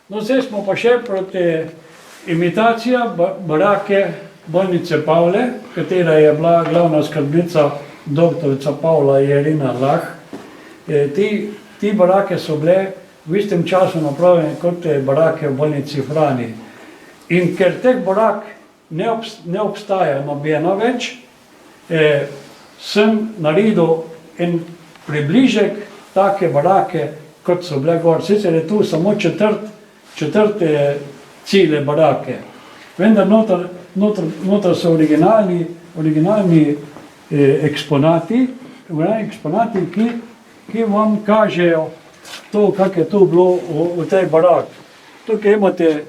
No, zdaj smo pa še proti imitacija barake bolnice Pavle, katera je bila glavna skrbnica doktorica Pavla Irena Lah. Ti barake so bile v istem času napravljene kot te barake v bolnici Frani. In ker teh barak ne obstaja nobena več, sem naredil en približek take barake, kot so bile gor. Sicer je tu samo četrte cele barake. Vendar noter so originalni eksponati, ki vam kažejo to, kak je tu bilo v tej barak. Tukaj imate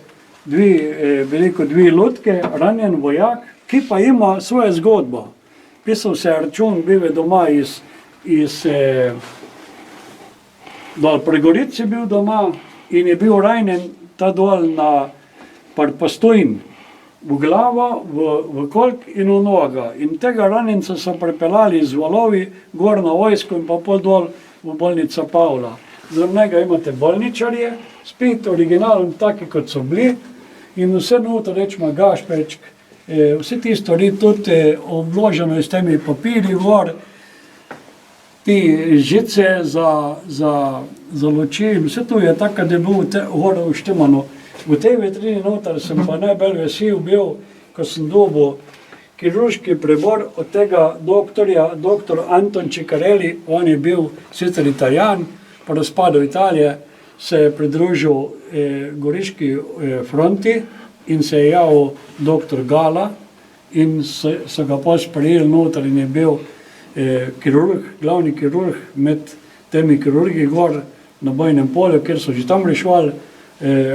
dve lutke, ranjen vojak, ki pa ima svojo zgodbo. Pisal se je račun, bil je doma dol pri Gorici bil doma in je bil ranjen ta dol na Postojn, v glavo, v kolk in v noga. In tega ranjenca so pripeljali z valovi gor na vojsko in pa pol dol v bolnico Pavla. Zaradi njega imate bolničarje, spet originalno taki, kot so bili, in vse noter, rečemo Gašperčk, vse ti stvari tudi obloženo s temi papirji gor, ti žice za luči, vse to je tako, da je bilo gor uštemano. V tej vitrini noter sem pa najbolj vesel bil, ko sem dobil kirurški pribor od tega doktorja, doktor Anton Ciccarelli. On je bil sicer Italijan, po razpadu Italije se je pridružil goriški fronti in se je javil doktor Gala in so ga pa sprejeli noter in je bil kirurg, glavni kirurg med temi kirurgi gor na bojnem polju, ker so že tam reševali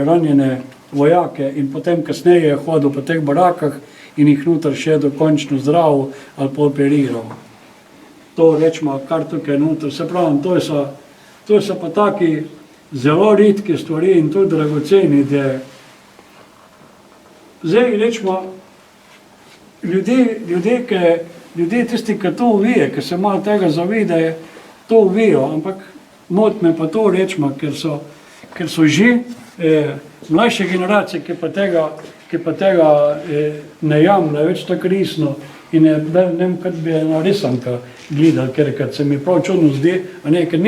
ranjene vojake in potem kasneje je hodil po teh barakah in jih noter še dokončno zdravil ali pa operiral. To rečemo, kar tukaj noter, se pravim, to so pa taki zelo redke stvari in tudi dragoceni, da zdaj rečemo, ljudje tisti, ki to uvije, ki se malo tega zavedajo, to uvijo, ampak moti me pa to rečemo, ker so že mlajše generacije, ki pa tega ne jamljajo več tako resno in ne vem, kot bi ena risanka gledal, ker se mi prav čudno zdi, ker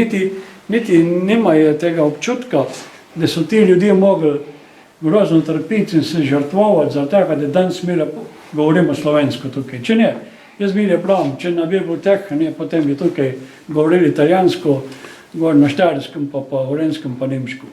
niti nimajo tega občutka, da so ti ljudje mogli grozno trpiti in se žrtvovati za tega, da danes mi govorimo slovensko tukaj. Če ne, jaz mi ne pravim, če ne bi bilo teh, potem bi tukaj govorili italijansko, gor na Štajerskem, pa Gorenjskem, pa nemško.